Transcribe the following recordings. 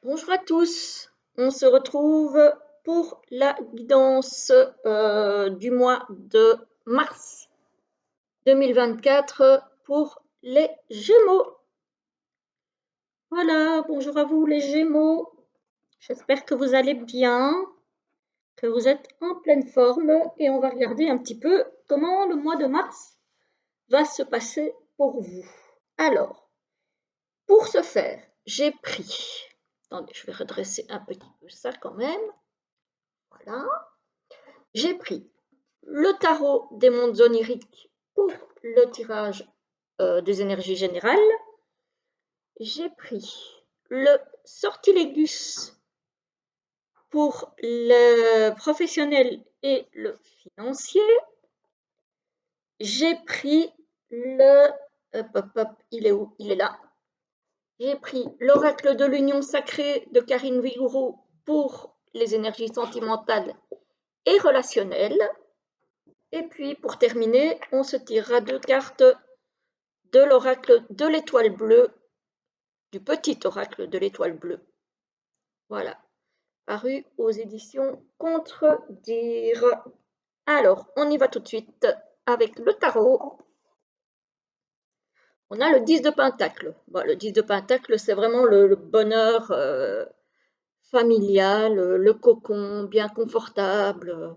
Bonjour à tous, on se retrouve pour la guidance du mois de mars 2024 pour les Gémeaux. Voilà, bonjour à vous les Gémeaux, j'espère que vous allez bien, que vous êtes en pleine forme et on va regarder un petit peu comment le mois de mars va se passer pour vous. Alors, pour ce faire, j'ai pris, attendez, je vais redresser un petit peu ça quand même. Voilà. J'ai pris le tarot des mondes oniriques pour le tirage des énergies générales. J'ai pris le sortilégus pour le professionnel et le financier. J'ai pris le... il est où? Il est là. J'ai pris l'oracle de l'union sacrée de Karine Vigourou pour les énergies sentimentales et relationnelles. Et puis, pour terminer, on se tirera 2 cartes de l'oracle de l'étoile bleue, du petit oracle de l'étoile bleue. Voilà, paru aux éditions Contredire. Alors, on y va tout de suite avec le tarot. On a le 10 de Pentacle. Bon, le 10 de Pentacle, c'est vraiment le bonheur familial, le cocon bien confortable.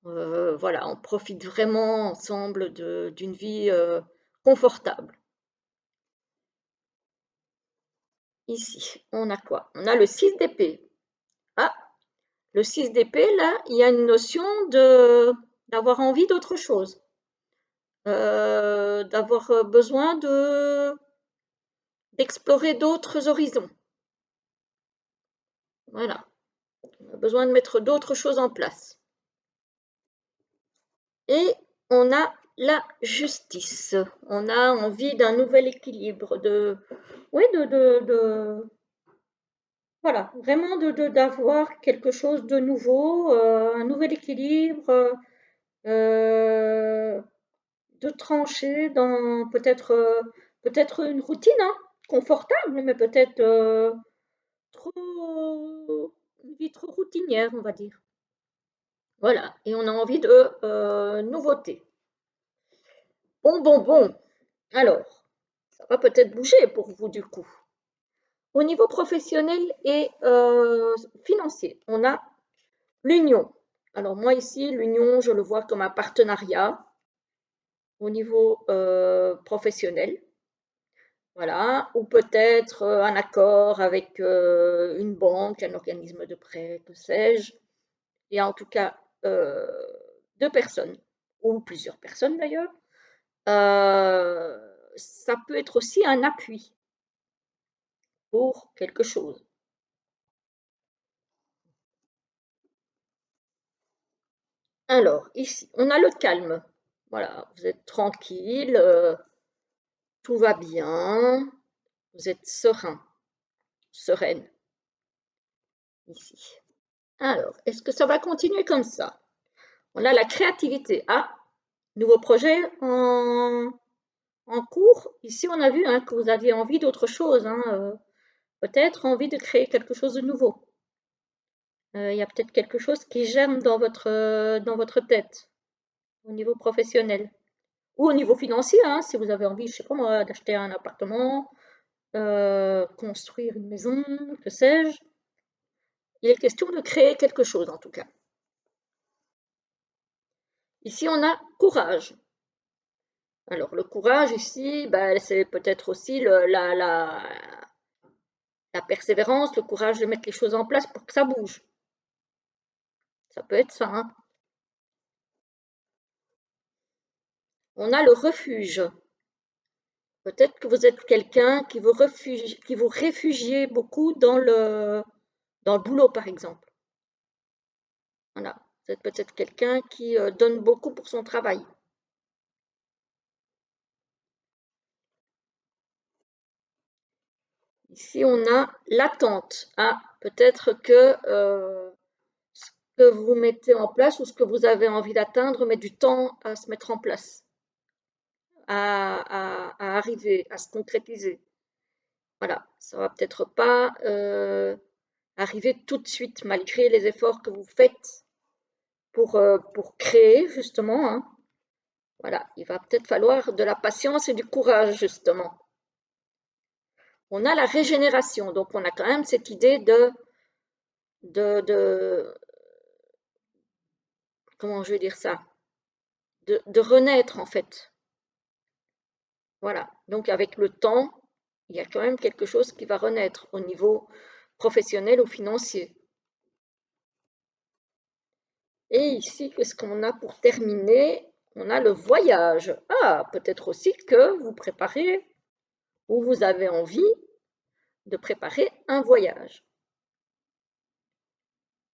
Voilà, on profite vraiment ensemble d'une vie confortable. Ici, on a quoi? On a le 6 d'épée. Ah, le 6 d'épée, là, il y a une notion d'avoir envie d'autre chose, d'avoir besoin d'explorer d'autres horizons. Voilà, on a besoin de mettre d'autres choses en place. Et on a la justice. On a envie d'un nouvel équilibre, oui, voilà, vraiment d'avoir quelque chose de nouveau, un nouvel équilibre, de trancher dans peut-être une routine hein, confortable, mais peut-être une vie trop routinière, on va dire. Voilà, et on a envie de nouveautés. Bon. Alors, ça va peut-être bouger pour vous du coup. Au niveau professionnel et financier, on a l'union. Alors moi ici, l'union, je le vois comme un partenariat au niveau professionnel. Voilà, ou peut-être un accord avec une banque, un organisme de prêt, que sais-je. Et en tout cas, deux personnes, ou plusieurs personnes d'ailleurs. Ça peut être aussi un appui pour quelque chose. Alors, ici, on a le calme. Voilà, vous êtes tranquille, tout va bien, vous êtes serein, sereine, ici. Alors, est-ce que ça va continuer comme ça? On a la créativité. Ah, nouveau projet en cours. Ici, on a vu hein, que vous aviez envie d'autre chose. Hein, peut-être envie de créer quelque chose de nouveau. Il y a peut-être quelque chose qui germe dans votre tête au niveau professionnel ou au niveau financier. Hein, si vous avez envie, je sais pas moi, d'acheter un appartement, construire une maison, que sais-je. Il est question de créer quelque chose en tout cas. Ici, on a courage. Alors, le courage ici, ben, c'est peut-être aussi la persévérance, le courage de mettre les choses en place pour que ça bouge. Ça peut être ça. Hein. On a le refuge. Peut-être que vous êtes quelqu'un qui vous réfugiez beaucoup dans le boulot, par exemple. Voilà. Vous êtes peut-être quelqu'un qui donne beaucoup pour son travail. Ici, on a l'attente. Ah, peut-être que ce que vous mettez en place ou ce que vous avez envie d'atteindre met du temps à se mettre en place, à arriver, à se concrétiser. Voilà, ça va peut-être pas arriver tout de suite, malgré les efforts que vous faites pour créer, justement, hein. Voilà, il va peut-être falloir de la patience et du courage, justement. On a la régénération, donc on a quand même cette idée de comment je vais dire ça, de renaître en fait. Voilà, donc avec le temps, il y a quand même quelque chose qui va renaître au niveau professionnel ou financier. Et ici, qu'est-ce qu'on a pour terminer? On a le voyage. Ah, peut-être aussi que vous préparez ou vous avez envie de préparer un voyage.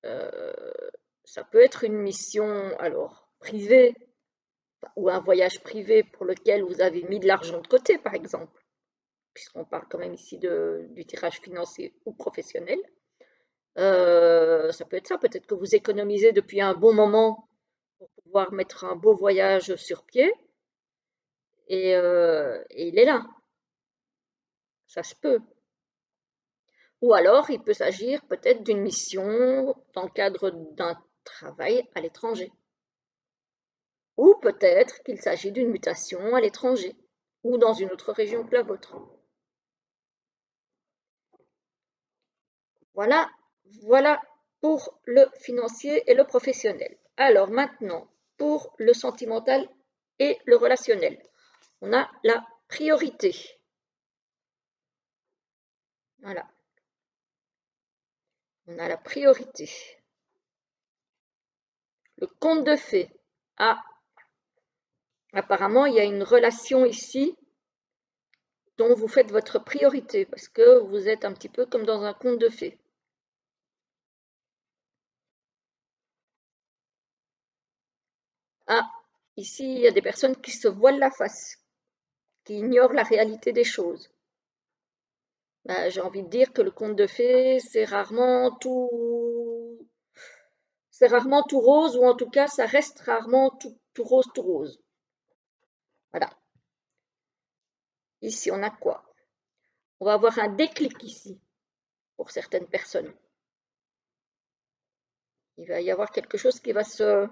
Euh, Ça peut être une mission alors privée ou un voyage privé pour lequel vous avez mis de l'argent de côté, par exemple, puisqu'on parle quand même ici du tirage financier ou professionnel. Ça peut être ça, peut-être que vous économisez depuis un bon moment pour pouvoir mettre un beau voyage sur pied et il est là, ça se peut. Ou alors, il peut s'agir peut-être d'une mission dans le cadre d'un travail à l'étranger. Ou peut-être qu'il s'agit d'une mutation à l'étranger ou dans une autre région que la vôtre. Voilà, voilà pour le financier et le professionnel. Alors maintenant, pour le sentimental et le relationnel, on a la priorité. Voilà, on a la priorité. Le conte de fées. Ah, apparemment, il y a une relation ici dont vous faites votre priorité parce que vous êtes un petit peu comme dans un conte de fées. Ah, ici, il y a des personnes qui se voilent la face, qui ignorent la réalité des choses. Bah, j'ai envie de dire que le conte de fées, c'est rarement tout rose, ou en tout cas, ça reste rarement tout rose, tout rose. Voilà. Ici, on a quoi? On va avoir un déclic ici, pour certaines personnes. Il va y avoir quelque chose qui va se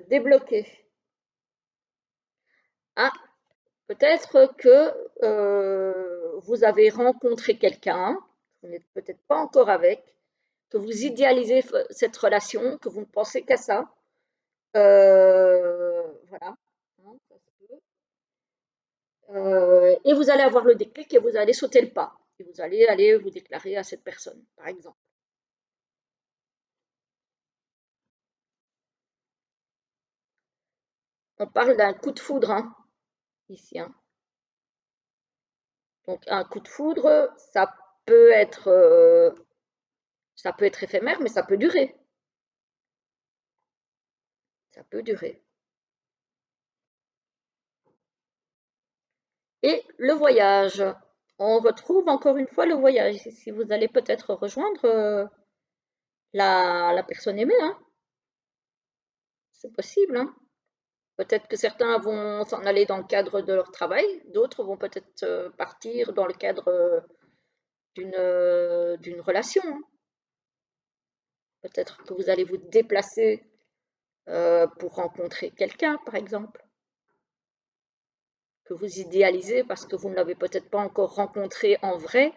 débloquer. Ah, peut-être que vous avez rencontré quelqu'un, vous n'êtes peut-être pas encore avec, que vous idéalisez cette relation, que vous ne pensez qu'à ça. Voilà. Hein, ça se peut. Et vous allez avoir le déclic et vous allez sauter le pas. Et vous allez aller vous déclarer à cette personne, par exemple. On parle d'un coup de foudre, hein, ici. Hein. Donc un coup de foudre, ça peut être éphémère, mais ça peut durer. Ça peut durer. Et le voyage. On retrouve encore une fois le voyage. Si vous allez peut-être rejoindre la personne aimée, hein. C'est possible. Hein. Peut-être que certains vont s'en aller dans le cadre de leur travail, d'autres vont peut-être partir dans le cadre d'une relation. Hein. Peut-être que vous allez vous déplacer pour rencontrer quelqu'un, par exemple, que vous idéalisez parce que vous ne l'avez peut-être pas encore rencontré en vrai,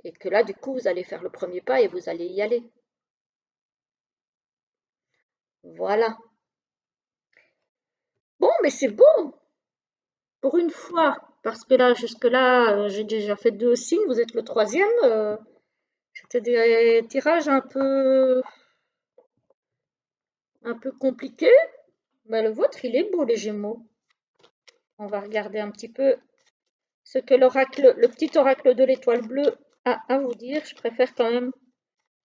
et que là, du coup, vous allez faire le premier pas et vous allez y aller. Voilà. Bon, mais c'est beau pour une fois, parce que là, jusque-là, j'ai déjà fait 2 signes, vous êtes le troisième. C'était des tirages un peu compliqués, mais le vôtre, il est beau, les Gémeaux. On va regarder un petit peu ce que le petit oracle de l'étoile bleue a à vous dire. Je préfère quand même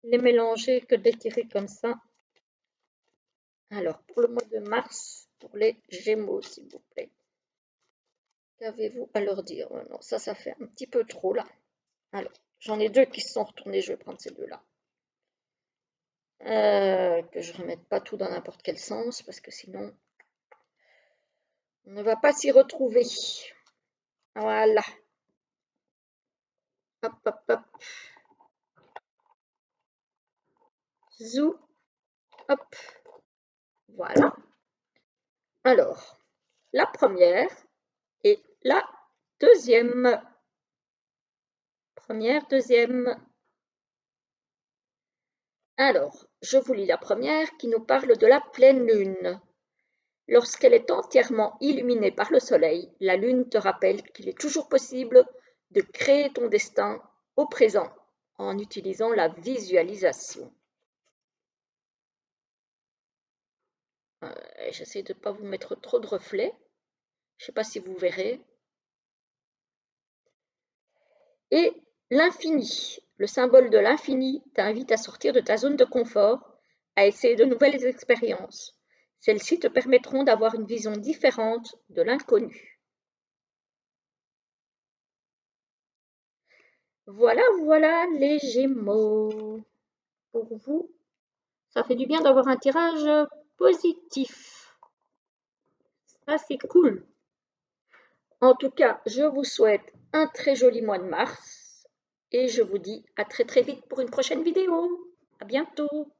les mélanger que de les tirer comme ça. Alors, pour le mois de mars, pour les Gémeaux, s'il vous plaît. Qu'avez-vous à leur dire? Non, ça fait un petit peu trop là. Alors, j'en ai deux qui se sont retournés, je vais prendre ces deux-là. Que je ne remette pas tout dans n'importe quel sens, parce que sinon, on ne va pas s'y retrouver. Voilà. Hop, hop, hop. Zou. Hop. Voilà. Alors, la première et la deuxième. Première, deuxième. Alors, je vous lis la première qui nous parle de la pleine lune. Lorsqu'elle est entièrement illuminée par le soleil, la lune te rappelle qu'il est toujours possible de créer ton destin au présent en utilisant la visualisation. J'essaie de ne pas vous mettre trop de reflets. Je ne sais pas si vous verrez. Et l'infini, le symbole de l'infini t'invite à sortir de ta zone de confort, à essayer de nouvelles expériences. Celles-ci te permettront d'avoir une vision différente de l'inconnu. Voilà, voilà les Gémeaux. Pour vous, ça fait du bien d'avoir un tirage positif. Ça, c'est cool. En tout cas, je vous souhaite un très joli mois de mars et je vous dis à très très vite pour une prochaine vidéo. À bientôt.